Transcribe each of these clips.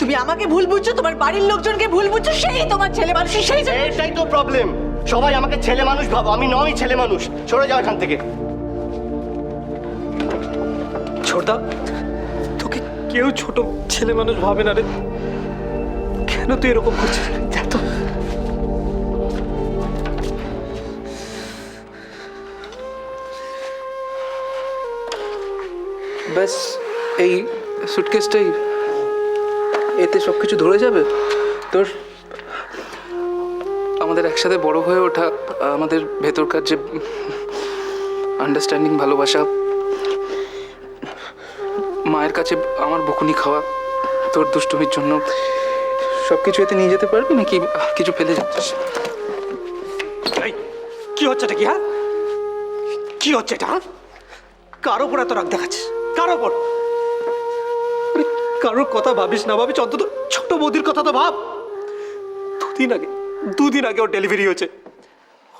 তুমি আমাকে ভুল বুঝছো, তোমার বাড়ির লোকজনকে ভুল বুঝছো, সেই তোমার ছেলে মানুষ, সেই এটাই তো প্রবলেম। সবাই আমাকে ছেলে মানুষ ভাবো, আমি নই ছেলে মানুষ। সরে যাও এখান থেকে। ছোটদা, তোকে কেউ ছোট ছেলে মানুষ ভাবে না রে। কেন তুই এরকম করছিস? দেখ তো। ব্যাস এই সুটকেসটাই, এতে সব কিছু ধরে যাবে তোর। আমাদের একসাথে বড় হয়ে ওঠা, আমাদের ভেতরকার যে আন্ডারস্ট্যান্ডিং, ভালোবাসা, মায়ের কাছে আমার বকুনি খাওয়া, তোর দুষ্টুমির জন্য, সব কিছু এতে নিয়ে যেতে পারবি নাকি কিছু ফেলে যাচ্ছিস? কি হচ্ছে এটা? কি হ্যাঁ, কি হচ্ছে এটা? কার ওপর এত রাগ দেখাচ্ছিস? কার ওপর? কারোর কথা ভাবিস না, ভাবিস অন্তত ছোট বৌদির কথা তো ভাব। দুদিন আগে ওর ডেলিভারি হয়েছে,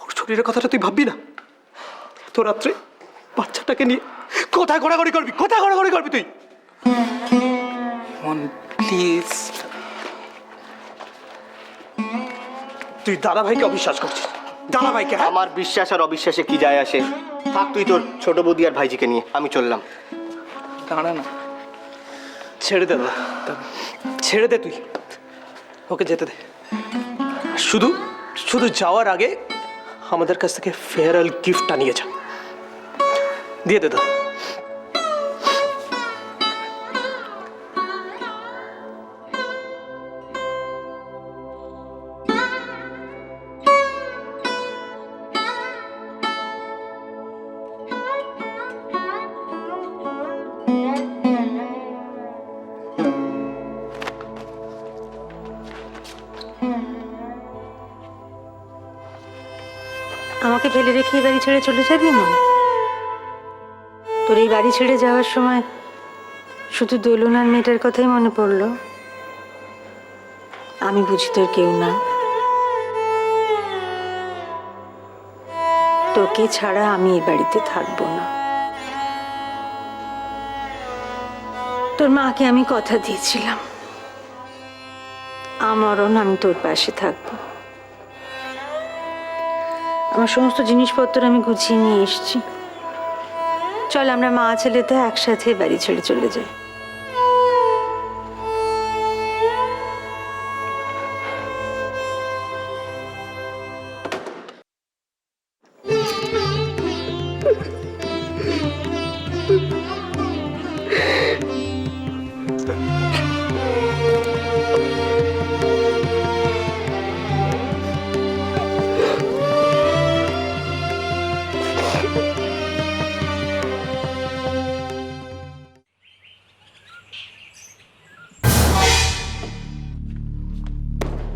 ওর শরীরের কথাটা তুই ভাববি না? তো রাত্রে বাচ্চাটাকে নিয়ে কোথায় ঘোরাঘুরি করবি? কোথায় ঘোরাঘুরি করবি তুই? প্লিজ, তুই দাদা ভাইকে অবিশ্বাস করছিস? দাদা ভাইকে? আমার বিশ্বাস আর অবিশ্বাসে কি যায় আসে? থাক তুই তোর ছোট বৌদি আর ভাইজিকে নিয়ে, আমি চললাম। দাঁড়া না, ছেড়ে দে দাদা, ছেড়ে দে, তুই ওকে যেতে দে। শুধু শুধু যাওয়ার আগে আমাদের কাছ থেকে ফেয়ারওয়েল গিফটটা নিয়ে যা, দিয়ে দে দাদা। আমাকে ফেলে রেখে এই বাড়ি ছেড়ে চলে যাবি না? তোর এই বাড়ি ছেড়ে যাওয়ার সময় শুধু দোলনার মেয়েটার কথাই মনে পড়লো। আমি বুঝি তোর কেউ না, তোকে ছাড়া আমি এই বাড়িতে থাকবো না। তোর মাকে আমি কথা দিয়েছিলাম, আমারও আমি তোর পাশে থাকবো। আমার সমস্ত জিনিসপত্র আমি গুছিয়ে নিয়ে এসেছি। চল আমরা মা ছেলেতে একসাথে বাড়ি ছেড়ে চলে যাই।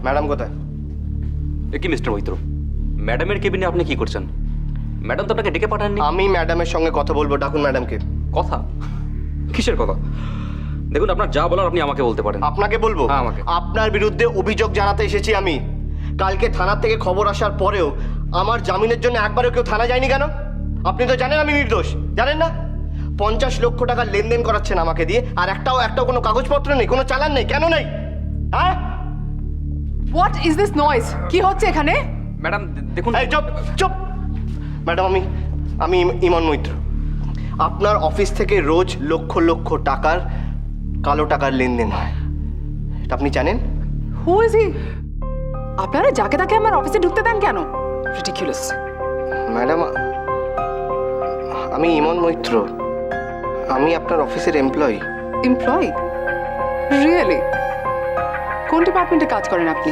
ম্যাডাম কোথায়? কি মিস্টার মৈত্র, ম্যাডামের কেবিনে আপনি কি করছেন? ম্যাডাম তো আপনাকে ডেকে পাঠাননি। আমি ম্যাডামের সঙ্গে কথা বলবো, ডাকুন ম্যাডামকে। কথা? কিসের কথা? দেখুন, আপনার যা বলার আপনি আমাকে বলতে পারেন। আপনাকে বলবো? হ্যাঁ, আমাকে। আপনার বিরুদ্ধে অভিযোগ জানাতে এসেছি আমি। কালকে থানার থেকে খবর আসার পরেও আমার জামিনের জন্য একবারও কেউ থানা যায়নি কেন? আপনি তো জানেন আমি নির্দোষ, জানেন না? 50 লক্ষ টাকা লেনদেন করাচ্ছেন আমাকে দিয়ে, আর একটাও কোনো কাগজপত্র নেই, কোনো চালান নেই। কেন নেই? হ্যাঁ, হোয়াট ইজ দিস নয়েজ? কি হচ্ছে এখানে? ম্যাডাম দেখুন। এই চুপ চুপ। ম্যাডাম, আমি ইমন মৈত্র। আপনার অফিস থেকে রোজ লক্ষ লক্ষ টাকার কালো টাকার লেনদেন হয়, এটা আপনি জানেন? Who is he? আপনারা যাকে তাকে আমার অফিসে ঢুকতে দেন কেন? রিডিকুলাস। ম্যাডাম, আমি ইমন মৈত্র, আমি আপনার অফিসের এমপ্লয়ি। এমপ্লয়ি? রিয়েলি? কোন ডিপার্টমেন্টে কাজ করেন আপনি?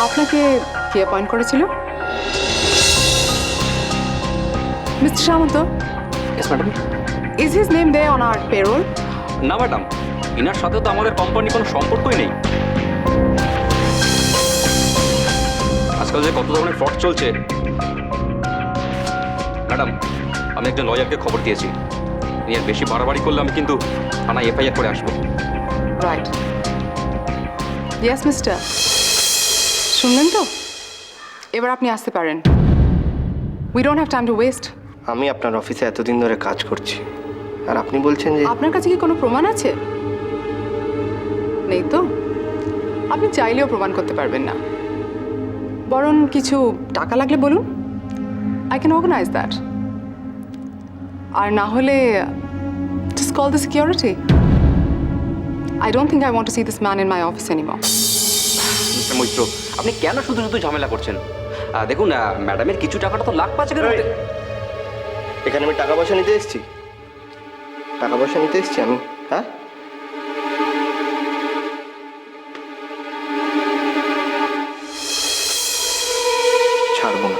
আপনাকে কে অ্যাপয়েন্ট করেছিল? Mister Samanta? Yes madam. Is his name there on our payroll? না ম্যাডাম, ইনার সাথে তো আমাদের কোম্পানির কোনো সম্পর্কই নেই। আজকাল যে কত ধরনের ফ্রড চলছে। ম্যাডাম, আমি একজন লয়ারকে খবর দিয়েছি, এর বেশি বাড়াবাড়ি করলে আমি কিন্তু থানায় এফআইআর করে আসবো। রাইট। ইয়েস মিস্টার, শুনলেন তো? এবার আপনি আসতে পারেন। We don't have time to West. আমি আপনার অফিসে এতদিন ধরে কাজ করছি, আর আপনি বলছেন যে আপনার কাছে কি কোনো প্রমাণ আছে? নেই তো? আপনি চাইলেও প্রমাণ করতে পারবেন না। বরং কিছু টাকা লাগলে বলুন, আই ক্যান অর্গানাইজ দ্যাট। আর না হলে just call the security. I don't think I want to see this man in my office anymore. Mister Maitra, আপনি কেন শুধু শুধু ঝামেলা করছেন? দেখুন, ম্যাডামের কিছু টাকাটা তো লাখ পাঁচেকের মধ্যে। এখানে আমি টাকা পয়সা নিতে এসেছি? টাকা পয়সা নিতে এসেছি আমি? হ্যাঁ, ছাড়বো না।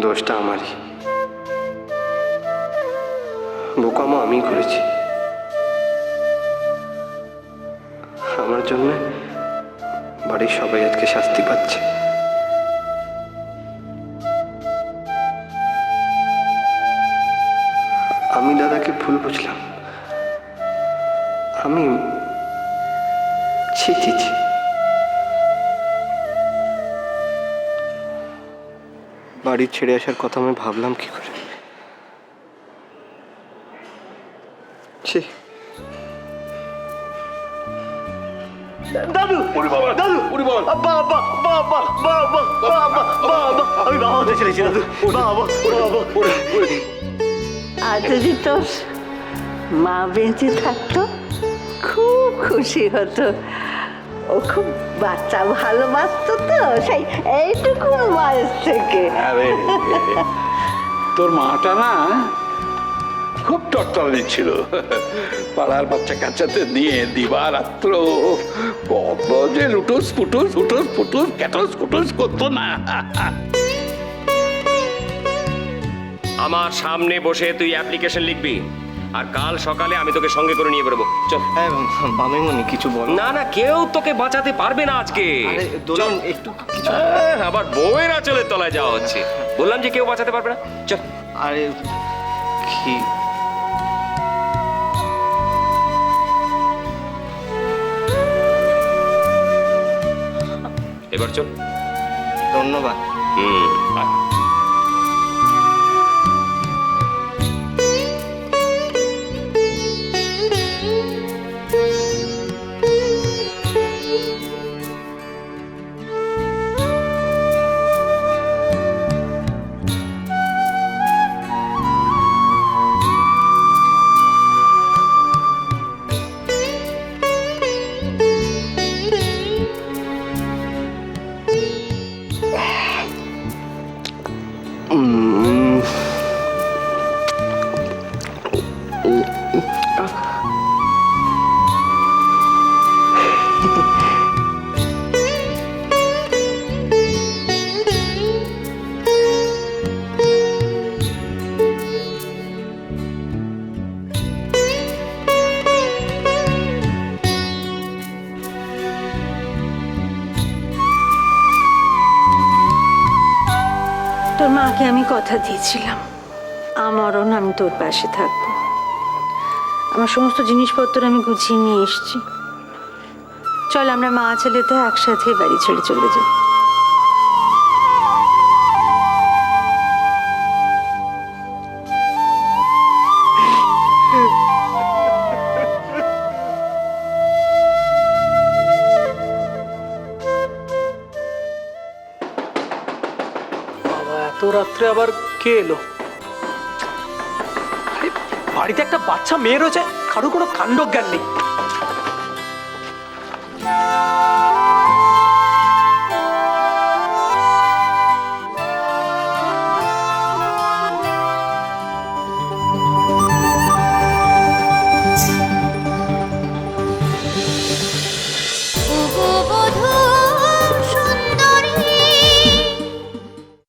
দোষটা আমারই, বোকামো আমি করেছি। আমার জন্য বাড়ির সবাই আজকে শাস্তি পাচ্ছে। আমি দাদাকে ভুল বুঝলাম। আমি ছি ছি ছি। বাড়ি ছেড়ে আসার কথা আমি ভাবলাম কি করে? ছি। দাদু, দাদু, আব্বা, আব্বা, বাবা, বাবা, বাবা, বাবা, আমি বাবা হতে চলেছি দাদু, বাবা, বাবা। আর যদি তোর মা বেঁচে থাকতো খুব খুশি হতো। ও খুব বাচ্চা ভালোবাসতো তো, সেই এইটুকু বয়স থেকে। আরে তোর মাটা না খুব টট্টলা দিচ্ছিল, পাড়ার বাচ্চা কাচ্চাতে নিয়ে দিবারাত্র কত যে লুটুস ফুটুস উটুস ফুটুস ক্যাটস কুটুস করতো না। আমার সামনে বসে তুই অ্যাপ্লিকেশন লিখবি, আর কাল সকালে আমি তোকে সঙ্গে করে নিয়ে বেরোবো। চল। হ্যাঁ বামেমনি, কিছু বল। না না, কেউ তোকে বাঁচাতে পারবে না আজকে। আরে দোলন, একটু কিছু। আবার বউয়ের আঁচলের তলায় যাওয়া হচ্ছে। বললাম যে কেউ বাঁচাতে পারবে না। চল। আরে কি এবার চল। ধন্যবাদ। আয়। তোর মাকে আমি কথা দিয়েছিলাম, আমরণ আমি তোর পাশে থাকবো। আমার সমস্ত জিনিসপত্র আমি গুছিয়ে নিয়ে এসেছি। চল আমরা মা ছেলেতে একসাথে বাড়ি ছেড়ে চলে যাই। বাবা, এত রাত্রে আবার কে এলো? আরে, বাড়িতে একটা বাচ্চা মেয়ে রয়েছে, কারো কোনো কাণ্ড জ্ঞান নেই।